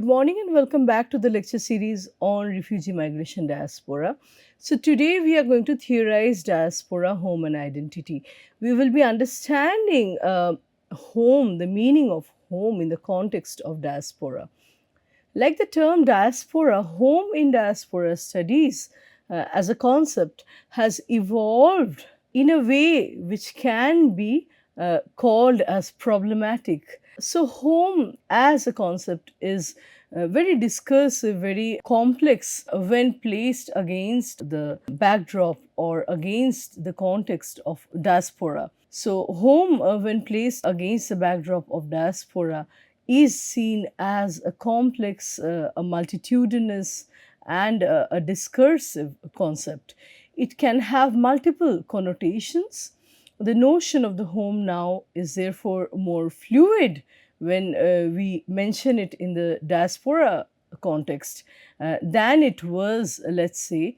Good morning and welcome back to the lecture series on refugee migration diaspora. So, today we are going to theorize diaspora, home, and identity. We will be understanding home, the meaning of home in the context of diaspora. Like the term diaspora, home in diaspora studies as a concept has evolved in a way which can be called as problematic. So, home as a concept is very discursive, very complex when placed against the backdrop or against the context of diaspora. So, home, when placed against the backdrop of diaspora, is seen as a complex, a multitudinous, and a discursive concept. It can have multiple connotations. The notion of the home now is therefore more fluid when we mention it in the diaspora context than it was, let's say,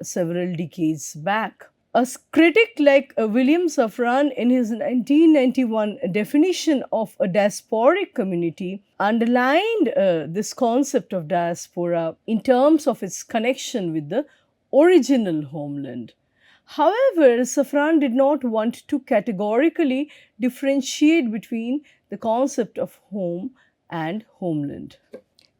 several decades back. A critic like William Safran, in his 1991 definition of a diasporic community, underlined this concept of diaspora in terms of its connection with the original homeland. However, Safran did not want to categorically differentiate between the concept of home and homeland.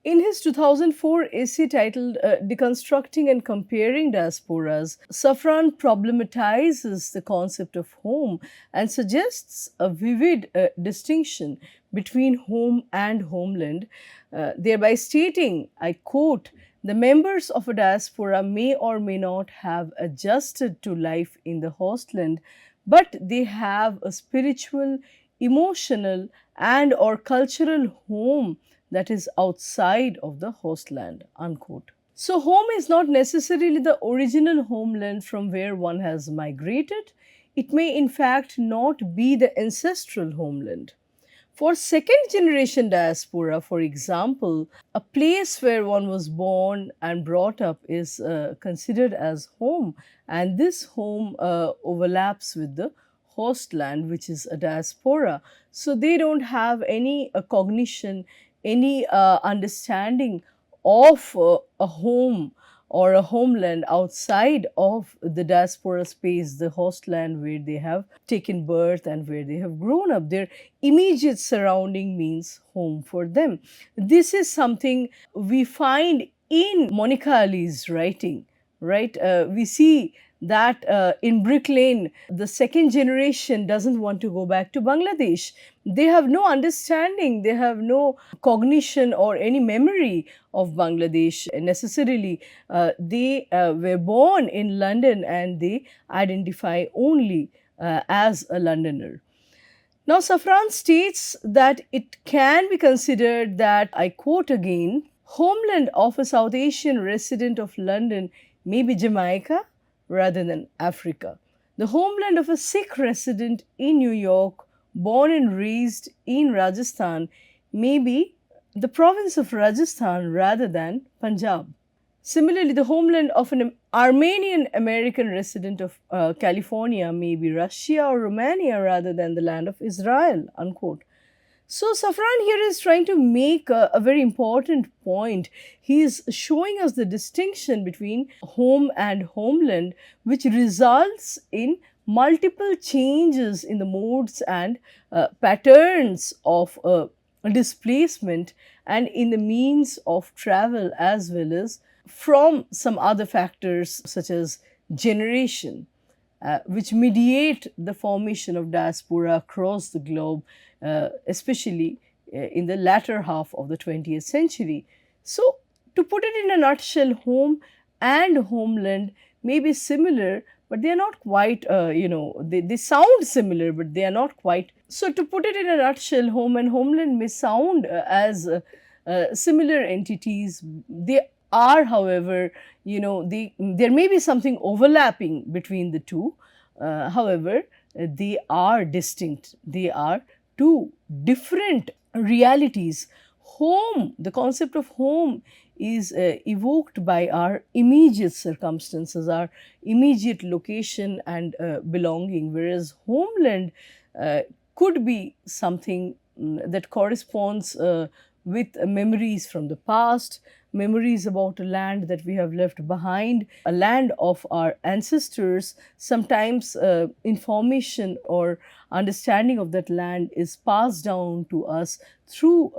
In his 2004 essay titled Deconstructing and Comparing Diasporas, Safran problematizes the concept of home and suggests a vivid distinction between home and homeland, thereby stating, I quote, the members of a diaspora may or may not have adjusted to life in the hostland, but they have a spiritual, emotional, and or cultural home that is outside of the hostland, unquote. So, home is not necessarily the original homeland from where one has migrated. It may, in fact, not be the ancestral homeland. For second generation diaspora, for example, a place where one was born and brought up is considered as home, and this home overlaps with the host land, which is a diaspora. So they don't have any cognition, any understanding of a home or a homeland outside of the diaspora space, the host land where they have taken birth and where they have grown up. Their immediate surrounding means home for them. This is something we find in Monica Ali's writing, right? We see that in Brick Lane, the second generation doesn't want to go back to Bangladesh. They have no understanding, they have no cognition or any memory of Bangladesh necessarily. They were born in London and they identify only as a Londoner. Now, Safran states that it can be considered that, I quote again, homeland of a South Asian resident of London may be Jamaica rather than Africa. The homeland of a Sikh resident in New York, born and raised in Rajasthan, may be the province of Rajasthan rather than Punjab. Similarly, the homeland of an Armenian American resident of California may be Russia or Romania rather than the land of Israel, unquote. So, Safran here is trying to make a very important point. He is showing us the distinction between home and homeland, which results in multiple changes in the modes and patterns of displacement and in the means of travel, as well as from some other factors such as generation, which mediate the formation of diaspora across the globe, especially in the latter half of the 20th century. So, to put it in a nutshell, home and homeland may be similar, but they are not quite, they sound similar, but they are not quite. So, to put it in a nutshell, home and homeland may sound as similar entities. They are, however, there may be something overlapping between the two. However, they are distinct. They are two different realities. Home, the concept of home is evoked by our immediate circumstances, our immediate location and belonging, whereas homeland could be something that corresponds with memories from the past, memories about a land that we have left behind, a land of our ancestors. Sometimes information or understanding of that land is passed down to us through,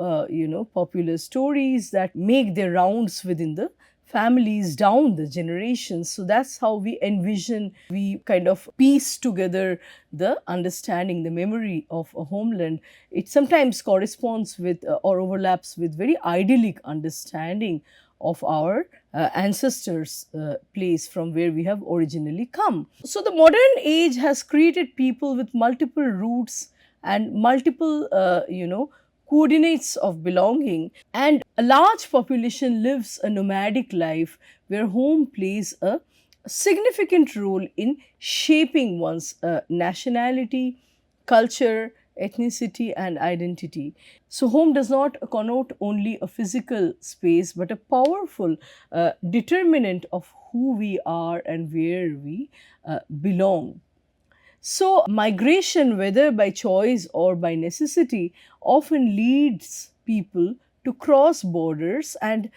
popular stories that make their rounds within the families down the generations. So that's how we envision, we kind of piece together the understanding, the memory of a homeland. It sometimes corresponds with or overlaps with very idyllic understanding of our ancestors' place from where we have originally come. So the modern age has created people with multiple roots and multiple, coordinates of belonging, and a large population lives a nomadic life where home plays a significant role in shaping one's nationality, culture, ethnicity, and identity. So, home does not connote only a physical space but a powerful determinant of who we are and where we belong. So, migration, whether by choice or by necessity, often leads people to cross borders and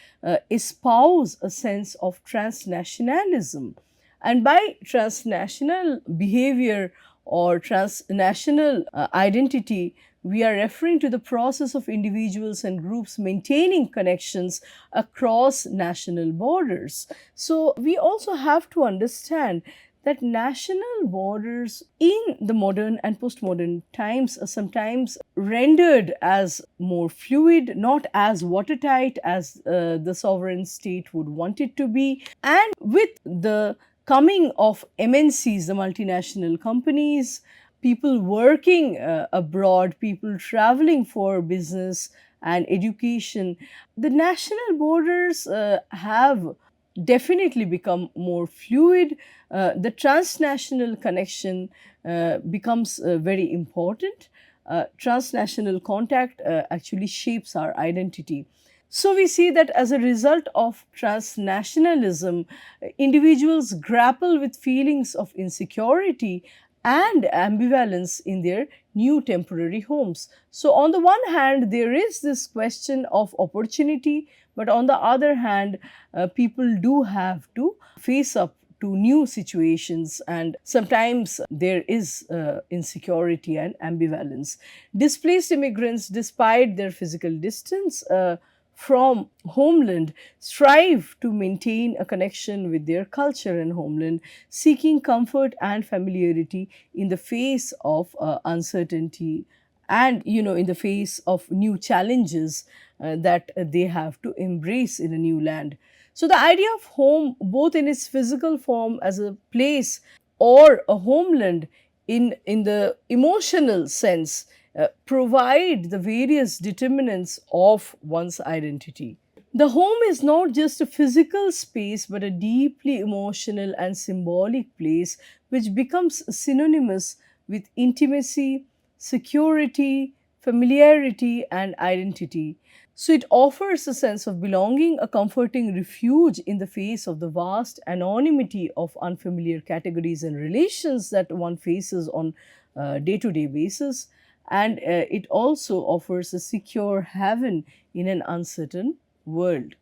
espouse a sense of transnationalism. And by transnational behavior or transnational identity, we are referring to the process of individuals and groups maintaining connections across national borders. So, we also have to understand that national borders in the modern and postmodern times are sometimes rendered as more fluid, not as watertight as the sovereign state would want it to be. And with the coming of MNCs, the multinational companies, people working abroad, people traveling for business and education, the national borders have definitely become more fluid. The transnational connection becomes very important. Transnational contact actually shapes our identity. So, we see that as a result of transnationalism, individuals grapple with feelings of insecurity and ambivalence in their new temporary homes. So, on the one hand, there is this question of opportunity, but on the other hand, people do have to face up to new situations, and sometimes there is insecurity and ambivalence. Displaced immigrants, despite their physical distance from homeland, strive to maintain a connection with their culture and homeland, seeking comfort and familiarity in the face of uncertainty and, in the face of new challenges that they have to embrace in a new land. So, the idea of home, both in its physical form as a place or a homeland in the emotional sense, provide the various determinants of one's identity. The home is not just a physical space but a deeply emotional and symbolic place which becomes synonymous with intimacy, security, familiarity, and identity. So, it offers a sense of belonging, a comforting refuge in the face of the vast anonymity of unfamiliar categories and relations that one faces on a day to day basis. And it also offers a secure haven in an uncertain world.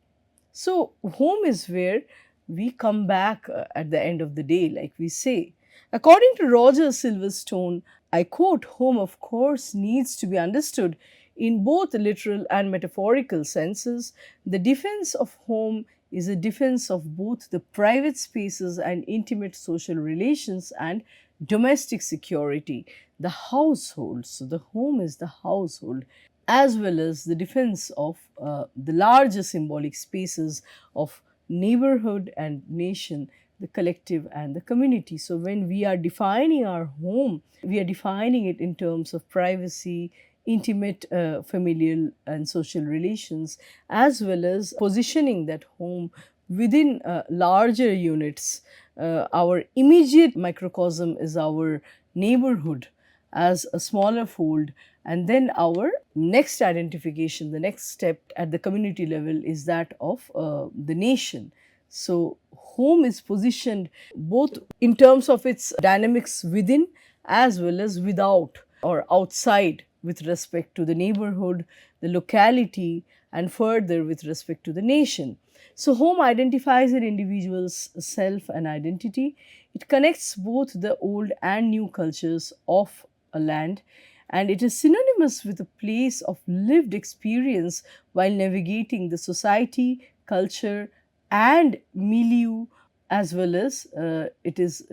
So, home is where we come back at the end of the day, like we say. According to Roger Silverstone, I quote, "Home, of course, needs to be understood in both literal and metaphorical senses. The defense of home is a defense of both the private spaces and intimate social relations and domestic security, the household." So, the home is the household, as well as the defense of the larger symbolic spaces of neighborhood and nation, the collective and the community. So, when we are defining our home, we are defining it in terms of privacy, intimate familial and social relations, as well as positioning that home within larger units. Our immediate microcosm is our neighborhood as a smaller fold, and then our next identification, the next step at the community level is that of the nation. So, home is positioned both in terms of its dynamics within as well as without or outside with respect to the neighborhood, the locality, and further with respect to the nation. So, home identifies an individual's self and identity. It connects both the old and new cultures of a land, and it is synonymous with a place of lived experience while navigating the society, culture, and milieu, as well as it is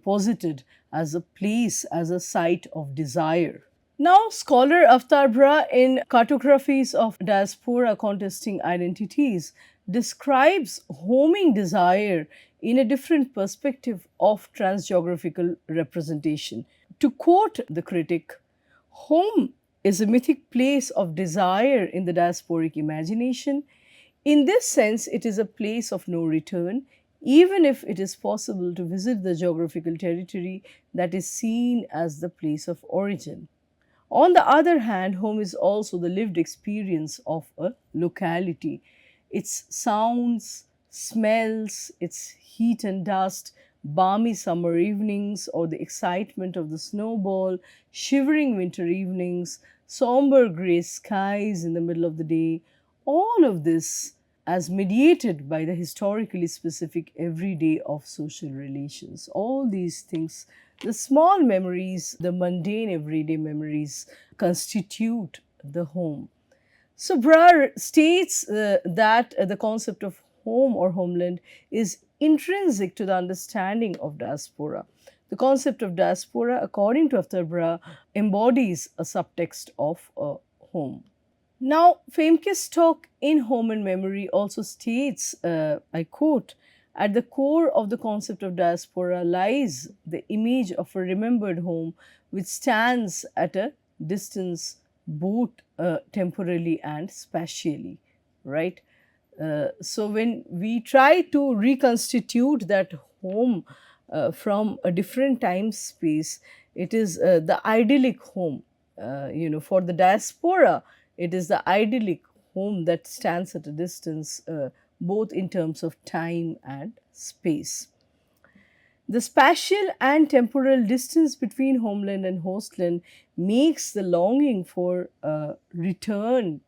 posited as a place, as a site of desire. Now, scholar Aftar Bra, in Cartographies of Diaspora Contesting Identities, describes homing desire in a different perspective of transgeographical representation. To quote the critic, home is a mythic place of desire in the diasporic imagination. In this sense, it is a place of no return, even if it is possible to visit the geographical territory that is seen as the place of origin. On the other hand, home is also the lived experience of a locality. Its sounds, smells, its heat and dust, balmy summer evenings, or the excitement of the snowball, shivering winter evenings, somber gray skies in the middle of the day, all of this as mediated by the historically specific everyday of social relations. All these things, the small memories, the mundane everyday memories, constitute the home. So, Brar states that the concept of home or homeland is intrinsic to the understanding of diaspora. The concept of diaspora, according to Aftar Bra, embodies a subtext of a home. Now, Famke's talk in Home and Memory also states, I quote, at the core of the concept of diaspora lies the image of a remembered home which stands at a distance both temporally and spatially, right? So, when we try to reconstitute that home from a different time space, it is the idyllic home. For the diaspora, it is the idyllic home that stands at a distance, both in terms of time and space. The spatial and temporal distance between homeland and hostland makes the longing for return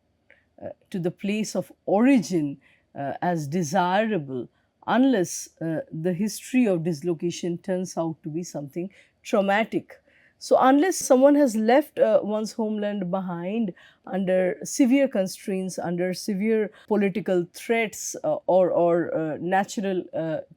to the place of origin as desirable, unless the history of dislocation turns out to be something traumatic. So, unless someone has left one's homeland behind under severe constraints, under severe political threats, or natural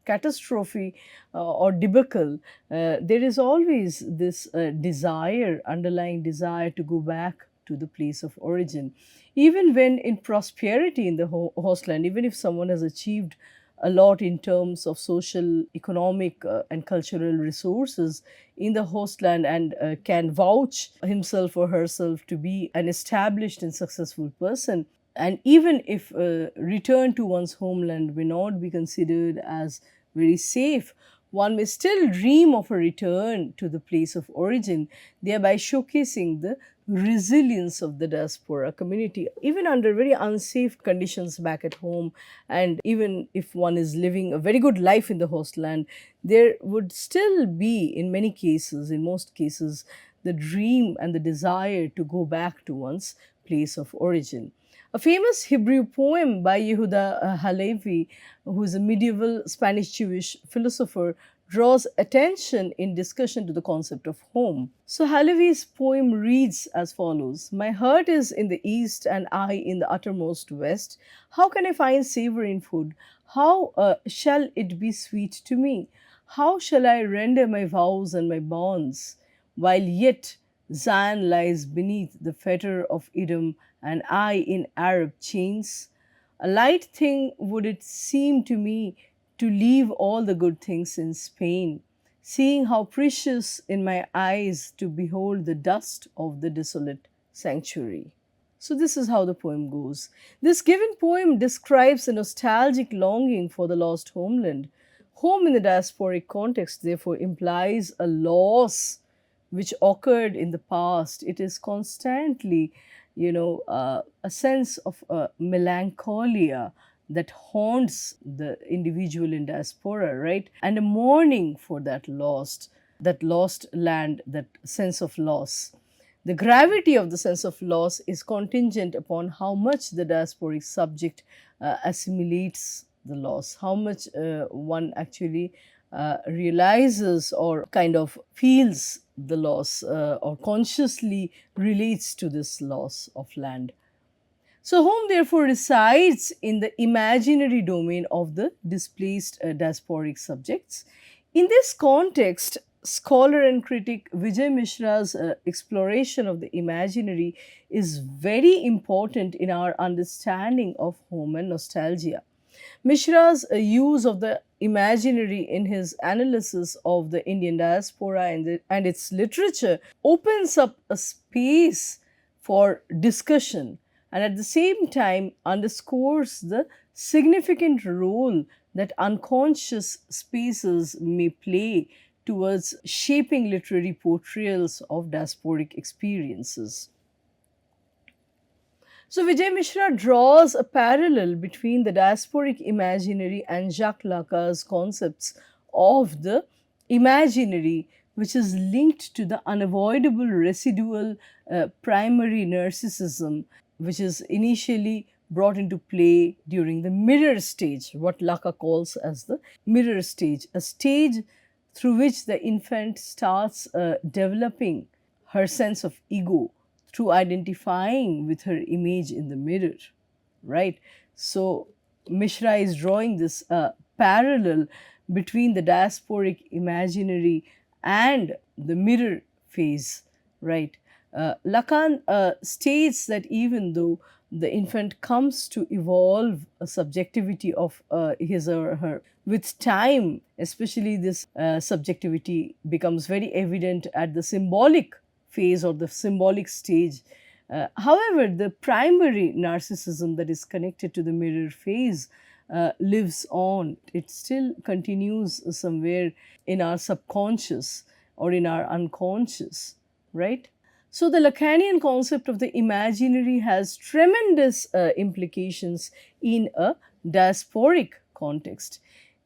catastrophe or debacle, there is always this desire, underlying desire to go back to the place of origin. Even when in prosperity in the hostland, even if someone has achieved a lot in terms of social, economic, and cultural resources in the hostland, and can vouch himself or herself to be an established and successful person. And even if return to one's homeland may not be considered as very safe, one may still dream of a return to the place of origin, thereby showcasing the resilience of the diaspora community, even under very unsafe conditions back at home. And even if one is living a very good life in the host land, there would still be, in many cases, in most cases, the dream and the desire to go back to one's place of origin. A famous Hebrew poem by Yehuda Halevi, who is a medieval Spanish Jewish philosopher, draws attention in discussion to the concept of home. So Halevi's poem reads as follows: My heart is in the east and I in the uttermost west. How can I find savor in food? How shall it be sweet to me? How shall I render my vows and my bonds? While yet Zion lies beneath the fetter of Edom and I in Arab chains. A light thing would it seem to me to leave all the good things in Spain, seeing how precious in my eyes to behold the dust of the desolate sanctuary. So, this is how the poem goes. This given poem describes a nostalgic longing for the lost homeland. Home in the diasporic context, therefore, implies a loss which occurred in the past. It is constantly, a sense of melancholia that haunts the individual in diaspora, right? And a mourning for that lost land, that sense of loss. The gravity of the sense of loss is contingent upon how much the diasporic subject assimilates the loss, how much one actually realizes or kind of feels the loss or consciously relates to this loss of land. So, home therefore resides in the imaginary domain of the displaced diasporic subjects. In this context, scholar and critic Vijay Mishra's exploration of the imaginary is very important in our understanding of home and nostalgia. Mishra's use of the imaginary in his analysis of the Indian diaspora and its literature opens up a space for discussion and at the same time underscores the significant role that unconscious spaces may play towards shaping literary portrayals of diasporic experiences. So Vijay Mishra draws a parallel between the diasporic imaginary and Jacques Lacan's concepts of the imaginary, which is linked to the unavoidable residual primary narcissism, which is initially brought into play during the mirror stage, what Lacan calls as the mirror stage, a stage through which the infant starts developing her sense of ego through identifying with her image in the mirror, right? So, Mishra is drawing this parallel between the diasporic imaginary and the mirror phase, right? Lacan states that even though the infant comes to evolve a subjectivity of his or her, with time, especially this subjectivity becomes very evident at the symbolic phase or the symbolic stage. However, the primary narcissism that is connected to the mirror phase lives on. It still continues somewhere in our subconscious or in our unconscious, right? So, the Lacanian concept of the imaginary has tremendous implications in a diasporic context.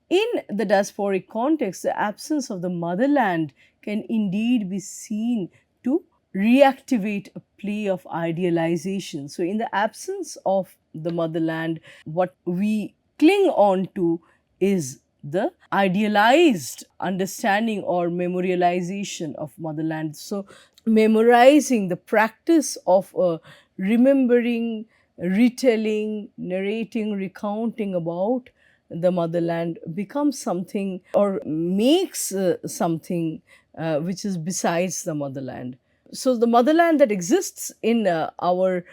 In the diasporic context, the absence of the motherland can indeed be seen to reactivate a play of idealization. So, in the absence of the motherland, what we cling on to is the idealized understanding or memorialization of motherland. So, memorizing the practice of remembering, retelling, narrating, recounting about the motherland becomes something or makes something which is besides the motherland. So, the motherland that exists in our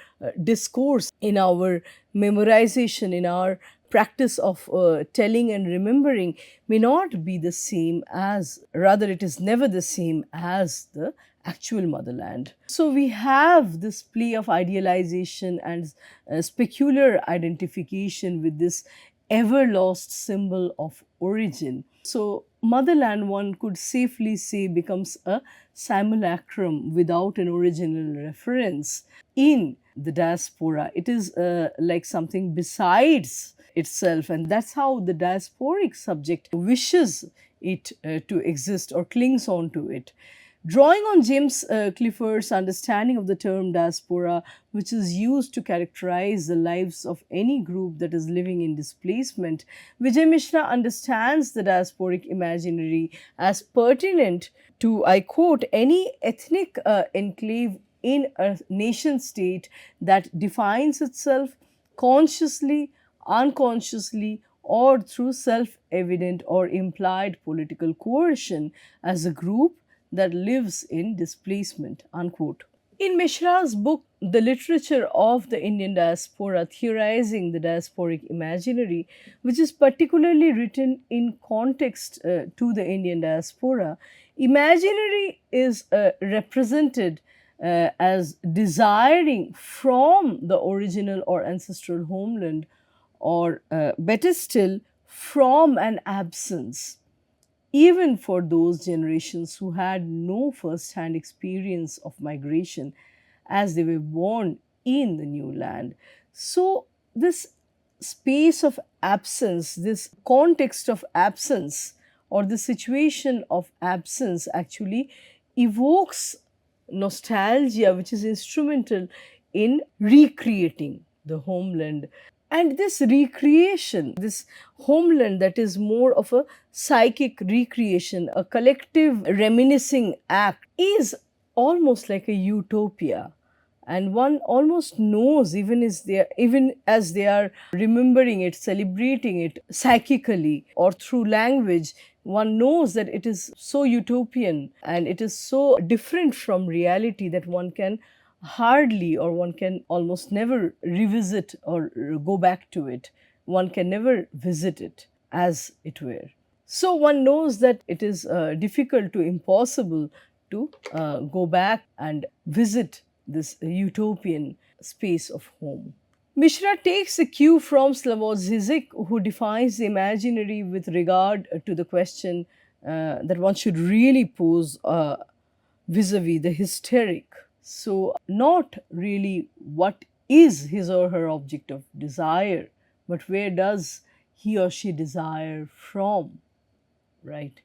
discourse, in our memorization, in our practice of telling and remembering may not be the same as, rather, it is never the same as the actual motherland. So, we have this play of idealization and specular identification with this ever lost symbol of origin. So, motherland, one could safely say, becomes a simulacrum without an original reference in the diaspora. It is like something besides itself, and that's how the diasporic subject wishes it to exist or clings on to it. Drawing on James Clifford's understanding of the term diaspora, which is used to characterize the lives of any group that is living in displacement, Vijay Mishra understands the diasporic imaginary as pertinent to, I quote, any ethnic enclave in a nation state that defines itself consciously, unconsciously, or through self evident or implied political coercion as a group that lives in displacement, unquote. In Mishra's book, The Literature of the Indian Diaspora, theorizing the diasporic imaginary, which is particularly written in context to the Indian diaspora, imaginary is represented as desiring from the original or ancestral homeland, or better still, from an absence, even for those generations who had no first hand experience of migration as they were born in the new land. So, this space of absence, this context of absence, or the situation of absence actually evokes nostalgia which is instrumental in recreating the homeland. And this recreation, this homeland that is more of a psychic recreation, a collective reminiscing act, is almost like a utopia. And one almost knows, even as they are remembering it, celebrating it psychically or through language, one knows that it is so utopian and it is so different from reality that one can hardly, or one can almost never revisit or go back to it. One can never visit it, as it were. So one knows that it is difficult to impossible to go back and visit this utopian space of home. Mishra takes a cue from Slavoj Zizek, who defines the imaginary with regard to the question that one should really pose vis a vis the hysteric. So, not really what is his or her object of desire, but where does he or she desire from, right?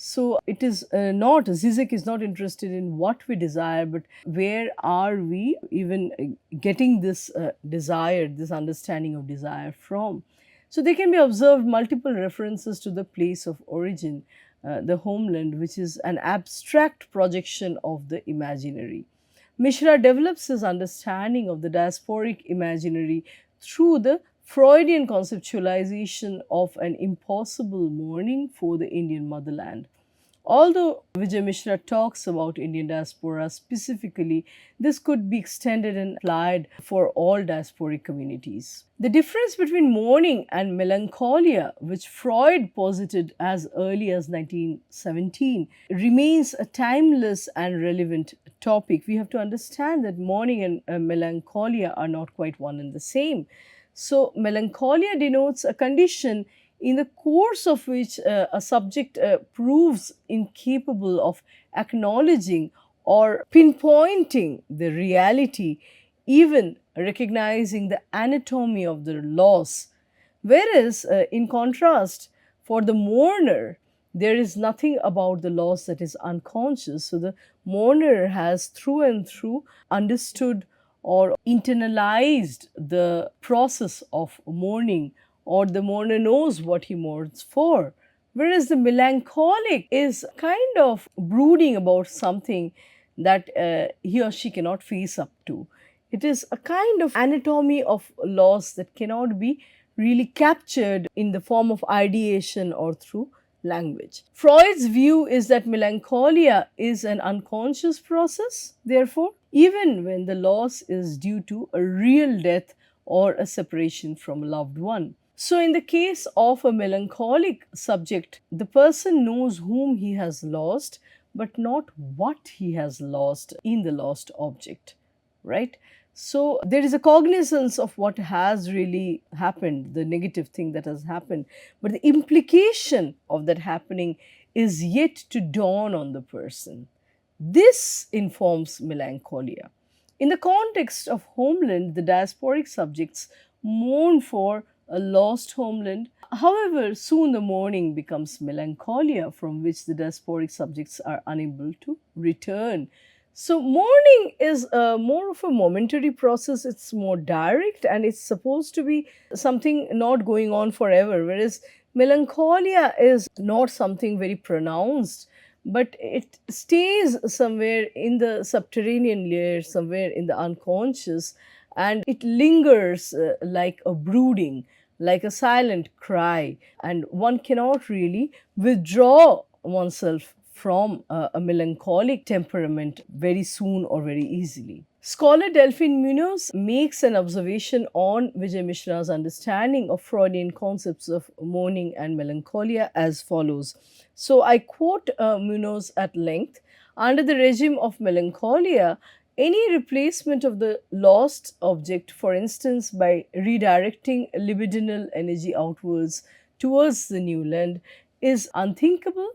So it is not, Zizek is not interested in what we desire, but where are we even getting this desire, this understanding of desire from. So they can be observed multiple references to the place of origin, the homeland, which is an abstract projection of the imaginary. Mishra develops his understanding of the diasporic imaginary through the Freudian conceptualization of an impossible mourning for the Indian motherland. Although Vijay Mishra talks about Indian diaspora specifically, this could be extended and applied for all diasporic communities. The difference between mourning and melancholia, which Freud posited as early as 1917, remains a timeless and relevant topic. We have to understand that mourning and melancholia are not quite one and the same. So, melancholia denotes a condition in the course of which a subject proves incapable of acknowledging or pinpointing the reality, even recognizing the anatomy of the loss. Whereas, in contrast, for the mourner, there is nothing about the loss that is unconscious. So, the mourner has through and through understood or internalized the process of mourning, or the mourner knows what he mourns for. Whereas the melancholic is kind of brooding about something that he or she cannot face up to. It is a kind of anatomy of loss that cannot be really captured in the form of ideation or through language. Freud's view is that melancholia is an unconscious process, therefore, even when the loss is due to a real death or a separation from a loved one. So, in the case of a melancholic subject, the person knows whom he has lost, but not what he has lost in the lost object, right? So, there is a cognizance of what has really happened, the negative thing that has happened, but the implication of that happening is yet to dawn on the person. This informs melancholia. In the context of homeland, the diasporic subjects mourn for a lost homeland. However, soon the mourning becomes melancholia, from which the diasporic subjects are unable to return. So, mourning is more of a momentary process, it's more direct, and it's supposed to be something not going on forever, whereas melancholia is not something very pronounced, but it stays somewhere in the subterranean layer, somewhere in the unconscious, and it lingers like a brooding, like a silent cry, and one cannot really withdraw oneself from a melancholic temperament very soon or very easily. Scholar Delphine Munoz makes an observation on Vijay Mishra's understanding of Freudian concepts of mourning and melancholia as follows. So I quote Munoz at length. Under the regime of melancholia, any replacement of the lost object, for instance, by redirecting libidinal energy outwards towards the new land, is unthinkable,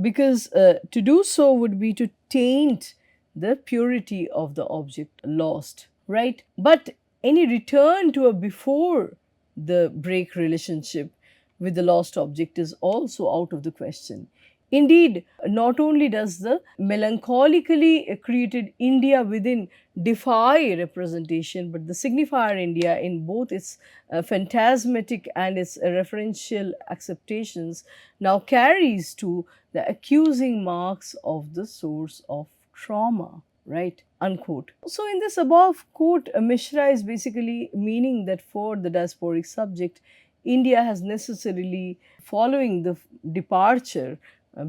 because to do so would be to taint the purity of the object lost, right? But any return to a before the break relationship with the lost object is also out of the question. Indeed, not only does the melancholically created India within defy representation, but the signifier India, in both its phantasmatic and its referential acceptations, now carries to the accusing marks of the source of trauma, right? Unquote. So, in this above quote, Mishra is basically meaning that for the diasporic subject, India has necessarily, following the departure,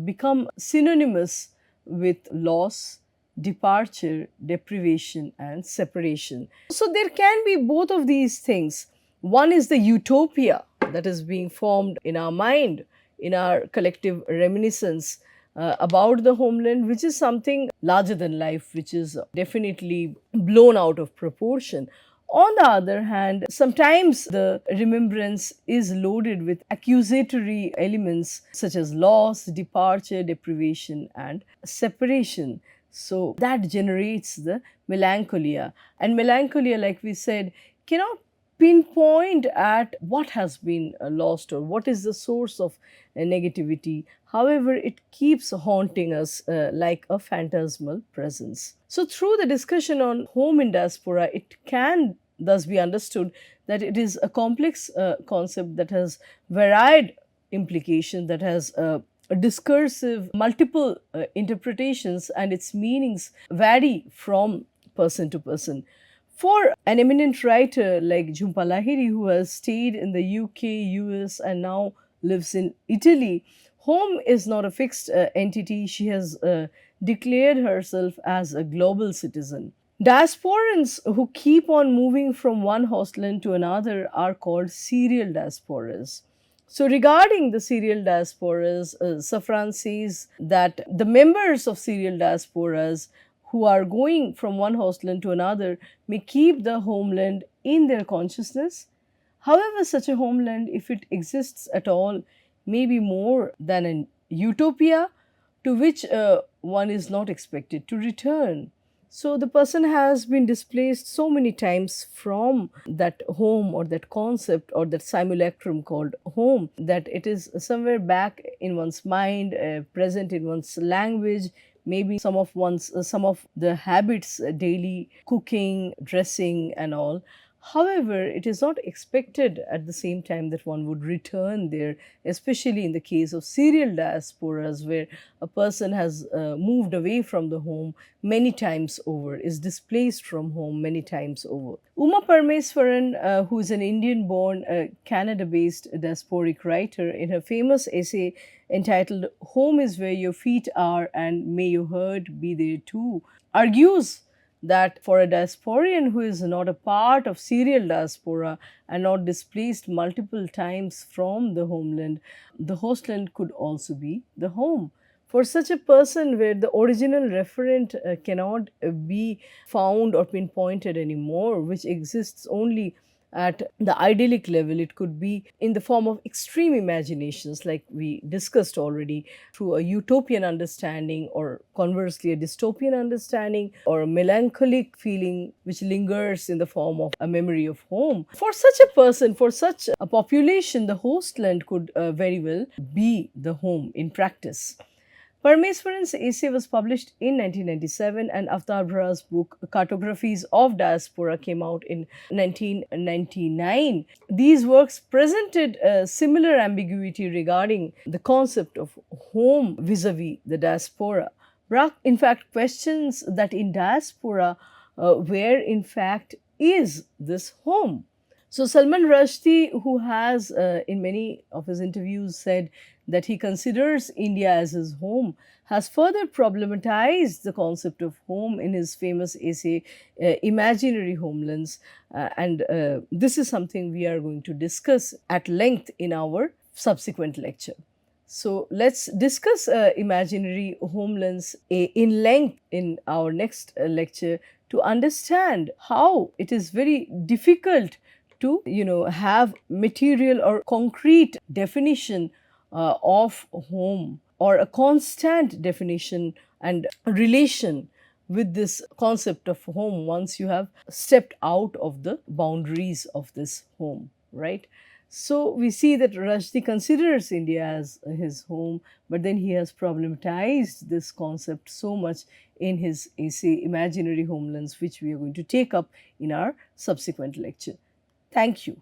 become synonymous with loss, departure, deprivation, and separation. So, there can be both of these things. One is the utopia that is being formed in our mind, in our collective reminiscence about the homeland, which is something larger than life, which is definitely blown out of proportion. On the other hand, sometimes the remembrance is loaded with accusatory elements such as loss, departure, deprivation, and separation. So that generates the melancholia. And melancholia, like we said, cannot pinpoint at what has been lost or what is the source of negativity. However, it keeps haunting us like a phantasmal presence. So, through the discussion on home in diaspora, it can thus be understood that it is a complex concept that has varied implications, that has a discursive, multiple interpretations, and its meanings vary from person to person. For an eminent writer like Jhumpa Lahiri, who has stayed in the UK, US, and now lives in Italy, home is not a fixed entity. She has declared herself as a global citizen. Diasporans who keep on moving from one hostland to another are called serial diasporas. So, regarding the serial diasporas, Safran says that the members of serial diasporas who are going from one hostland to another may keep the homeland in their consciousness. However, such a homeland, if it exists at all, may be more than an utopia to which one is not expected to return. So the person has been displaced so many times from that home or that concept or that simulacrum called home that it is somewhere back in one's mind, present in one's language, maybe some of the habits, daily cooking, dressing, and all. However, it is not expected at the same time that one would return there, especially in the case of serial diasporas, where a person has moved away from the home many times over, is displaced from home many times over. Uma Parmeswaran, who is an Indian born, Canada based diasporic writer, in her famous essay entitled Home is Where Your Feet Are and May Your Heart Be There Too, argues that for a diasporian who is not a part of serial diaspora and not displaced multiple times from the homeland, the hostland could also be the home. For such a person where the original referent cannot be found or pinpointed anymore, which exists only at the idyllic level, it could be in the form of extreme imaginations, like we discussed already, through a utopian understanding, or conversely, a dystopian understanding, or a melancholic feeling which lingers in the form of a memory of home. For such a person, for such a population, the hostland could very well be the home in practice. Parmeswaran's essay was published in 1997, and Avtar Bhar's book Cartographies of Diaspora came out in 1999. These works presented a similar ambiguity regarding the concept of home vis-a-vis the diaspora. Bra, in fact, questions that in diaspora, where in fact is this home? So Salman Rushdie, who has in many of his interviews said that he considers India as his home, has further problematized the concept of home in his famous essay, Imaginary Homelands. And this is something we are going to discuss at length in our subsequent lecture. So let's discuss imaginary homelands in length in our next lecture to understand how it is very difficult to have material or concrete definition of home, or a constant definition and relation with this concept of home once you have stepped out of the boundaries of this home, right? So we see that Rushdie considers India as his home, but then he has problematized this concept so much in his essay Imaginary Homelands, which we are going to take up in our subsequent lecture. Thank you.